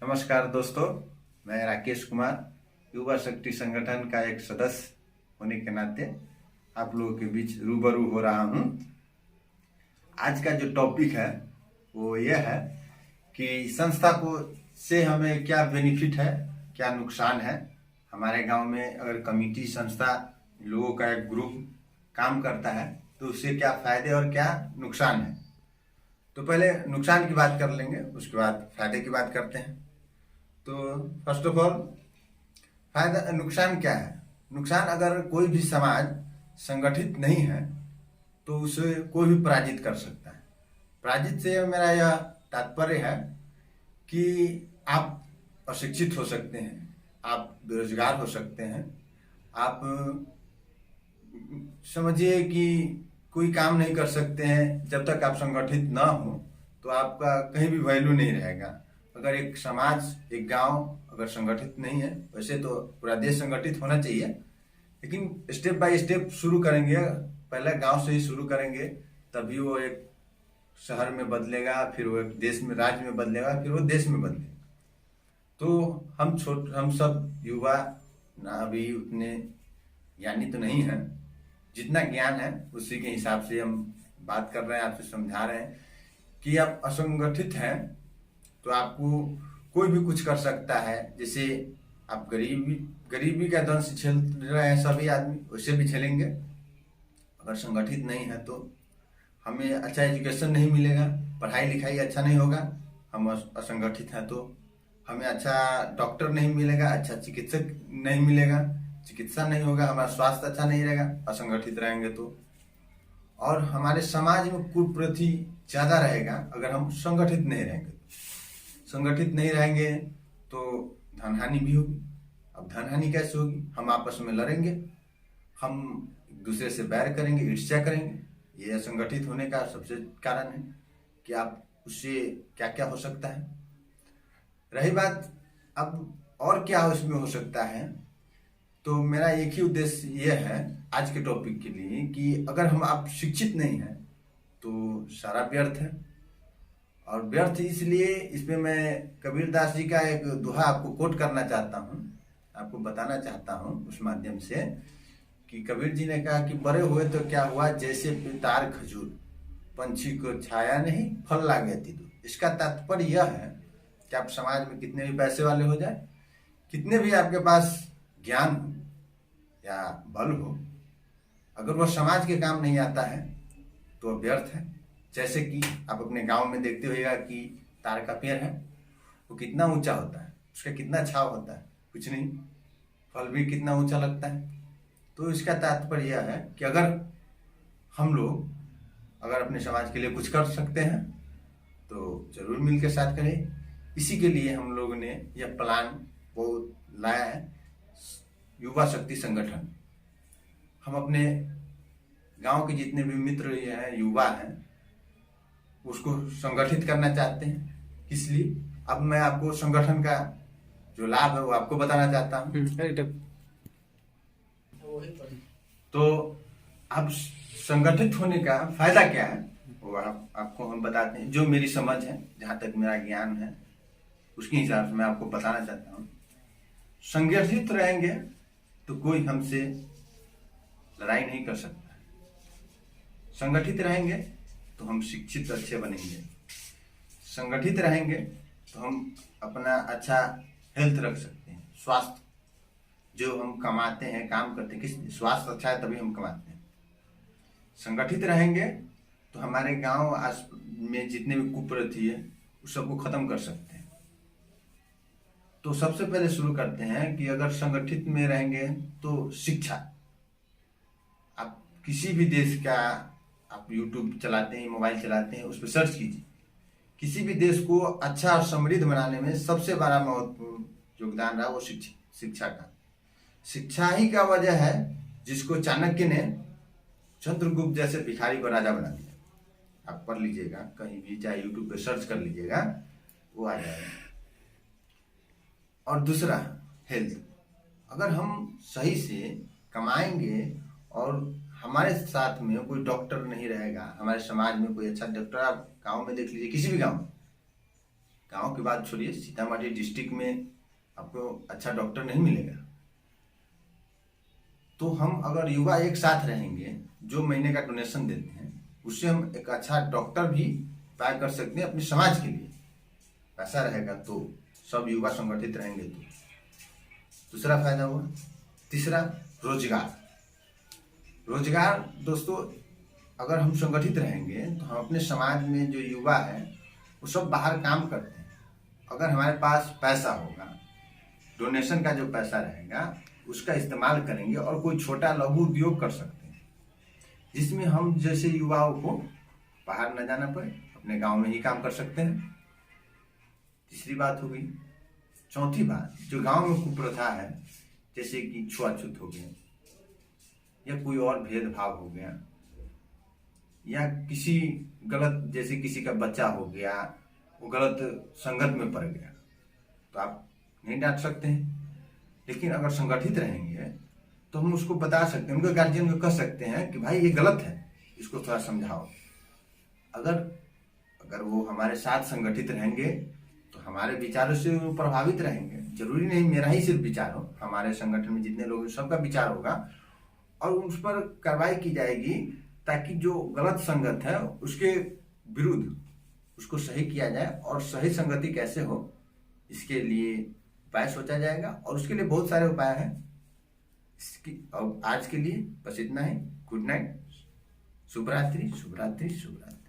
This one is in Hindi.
नमस्कार दोस्तों, मैं राकेश कुमार युवा शक्ति संगठन का एक सदस्य होने के नाते आप लोगों के बीच रूबरू हो रहा हूं। आज का जो टॉपिक है वो यह है कि संस्था को से हमें क्या बेनिफिट है, क्या नुकसान है। हमारे गांव में अगर कमेटी संस्था लोगों का एक ग्रुप काम करता है तो उससे क्या फायदे और क्या नुकसान है। तो पहले नुकसान की बात कर लेंगे, उसके बाद फायदे की बात करते हैं। तो फर्स्ट ऑफ ऑल फायदा नुकसान क्या है। नुकसान, अगर कोई भी समाज संगठित नहीं है तो उसे कोई भी पराजित कर सकता है। पराजित से मेरा यह तात्पर्य है कि आप अशिक्षित हो सकते हैं, आप बेरोजगार हो सकते हैं, आप समझिए कि कोई काम नहीं कर सकते हैं। जब तक आप संगठित ना हो तो आपका कहीं भी वैल्यू नहीं रहेगा। अगर एक समाज, एक गांव अगर संगठित नहीं है, वैसे तो पूरा देश संगठित होना चाहिए, लेकिन स्टेप बाय स्टेप शुरू करेंगे, पहले गांव से ही शुरू करेंगे, तभी वो एक शहर में बदलेगा, फिर वो एक देश में, राज्य में बदलेगा, फिर वो देश में बदलेगा। तो हम सब युवा ना अभी उतने ज्ञानी तो नहीं है, जितना ज्ञान है उसी के हिसाब से हम बात कर रहे हैं, आपसे समझा रहे हैं कि आप असंगठित हैं तो आपको कोई भी कुछ कर सकता है। जैसे आप गरीबी का दंश झेल रहे हैं सभी आदमी, वैसे भी झेलेंगे। अगर संगठित नहीं है तो हमें अच्छा एजुकेशन नहीं मिलेगा, पढ़ाई लिखाई अच्छा नहीं होगा। हम असंगठित हैं तो हमें अच्छा डॉक्टर नहीं मिलेगा, अच्छा चिकित्सक नहीं मिलेगा, चिकित्सा नहीं होगा, हमारा स्वास्थ्य अच्छा नहीं रहेगा असंगठित रहेंगे तो। और हमारे समाज में कुप्रथा ज्यादा रहेगा अगर हम संगठित नहीं रहेंगे। संगठित नहीं रहेंगे तो धन हानि भी होगी। अब धन हानि कैसे होगी? हम आपस में लड़ेंगे, हम एक दूसरे से बैर करेंगे, ईर्ष्या करेंगे। ये असंगठित होने का सबसे कारण है कि आप उससे क्या क्या हो सकता है। रही बात अब और क्या उसमें हो सकता है, तो मेरा एक ही उद्देश्य ये है आज के टॉपिक के लिए कि अगर हम आप शिक्षित नहीं हैं तो सारा व्यर्थ है। और व्यर्थ इसलिए, इसमें मैं कबीर दास जी का एक दोहा आपको कोट करना चाहता हूँ, आपको बताना चाहता हूँ उस माध्यम से कि कबीर जी ने कहा कि बड़े हुए तो क्या हुआ, जैसे पितार खजूर, पंछी को छाया नहीं, फल लागे तिदुर। इसका तात्पर्य यह है कि आप समाज में कितने भी पैसे वाले हो जाए, कितने भी आपके पास ज्ञान हो या बल हो, अगर वह समाज के काम नहीं आता है तो व्यर्थ है। जैसे कि आप अपने गांव में देखते होइएगा कि तार का पेड़ है, वो कितना ऊंचा होता है, उसका कितना छाव होता है, कुछ नहीं, फल भी कितना ऊंचा लगता है। तो इसका तात्पर्य यह है कि अगर हम लोग अगर अपने समाज के लिए कुछ कर सकते हैं तो जरूर मिल के साथ करें। इसी के लिए हम लोगों ने यह प्लान वो लाया है, युवा शक्ति संगठन। हम अपने गांव के जितने भी मित्र हैं, युवा हैं, उसको संगठित करना चाहते हैं। इसलिए अब मैं आपको संगठन का जो लाभ है वो आपको बताना चाहता हूँ। तो अब संगठित होने का फायदा क्या है वो आपको हम बताते हैं। जो मेरी समझ है, जहां तक मेरा ज्ञान है, उसके हिसाब से मैं आपको बताना चाहता हूँ। संगठित रहेंगे तो कोई हमसे लड़ाई नहीं कर सकता। संगठित रहेंगे तो हम शिक्षित अच्छे बनेंगे। संगठित रहेंगे तो हम अपना अच्छा हेल्थ रख सकते हैं, स्वास्थ्य जो हम कमाते हैं, काम करते हैं, किस स्वास्थ्य अच्छा है तभी हम कमाते हैं। संगठित रहेंगे तो हमारे गांव आस में जितने भी कुप्रथा है उस सबको खत्म कर सकते हैं। तो सबसे पहले शुरू करते हैं कि अगर संगठित में रहेंगे तो शिक्षा। आप किसी भी देश का, आप यूट्यूब चलाते हैं, मोबाइल चलाते हैं, उस पर सर्च कीजिए। किसी भी देश को अच्छा और समृद्ध बनाने में सबसे बड़ा महत्वपूर्ण योगदान रहा वो शिक्षा का। शिक्षा ही का वजह है जिसको चाणक्य ने चंद्रगुप्त जैसे भिखारी को राजा बना दिया। आप पढ़ लीजिएगा कहीं भी, चाहे यूट्यूब पे सर्च कर लीजिएगा, वो आ जाएगा। और दूसरा हेल्थ। अगर हम सही से कमाएंगे और हमारे साथ में कोई डॉक्टर नहीं रहेगा, हमारे समाज में कोई अच्छा डॉक्टर, आप गांव में देख लीजिए, किसी भी गांव में गांव की बात छोड़िए, सीतामढ़ी डिस्ट्रिक्ट में आपको अच्छा डॉक्टर नहीं मिलेगा। तो हम अगर युवा एक साथ रहेंगे, जो महीने का डोनेशन देते हैं, उससे हम एक अच्छा डॉक्टर भी तय कर सकते हैं अपने समाज के लिए। पैसा रहेगा तो, सब युवा संगठित रहेंगे तो दूसरा फायदा हुआ। तीसरा, रोजगार। रोजगार दोस्तों, अगर हम संगठित रहेंगे तो हम अपने समाज में जो युवा है वो सब बाहर काम करते हैं। अगर हमारे पास पैसा होगा, डोनेशन का जो पैसा रहेगा उसका इस्तेमाल करेंगे और कोई छोटा लघु उद्योग कर सकते हैं, जिसमें हम जैसे युवाओं को बाहर न जाना पड़े, अपने गांव में ही काम कर सकते हैं। तीसरी बात हो गई। चौथी बात, जो गांव में कुप्रथा है, जैसे कि छुआछूत हो गया या कोई और भेदभाव हो गया या किसी गलत, जैसे किसी का बच्चा हो गया वो गलत संगत में पड़ गया, तो आप नहीं डांट सकते हैं। लेकिन अगर संगठित रहेंगे तो हम उसको बता सकते हैं, उनके गार्जियन को कह सकते हैं कि भाई ये गलत है, इसको थोड़ा समझाओ। अगर वो हमारे साथ संगठित रहेंगे तो हमारे विचारों से वो प्रभावित रहेंगे। जरूरी नहीं मेरा ही सिर्फ विचार हो, हमारे संगठन में जितने लोग सबका विचार होगा और उस पर कार्रवाई की जाएगी, ताकि जो गलत संगत है उसके विरुद्ध उसको सही किया जाए और सही संगति कैसे हो इसके लिए उपाय सोचा जाएगा। और उसके लिए बहुत सारे उपाय हैं। अब आज के लिए बस इतना ही। गुड नाइट, शुभ रात्रि, शुभ रात्रि, शुभ रात्रि।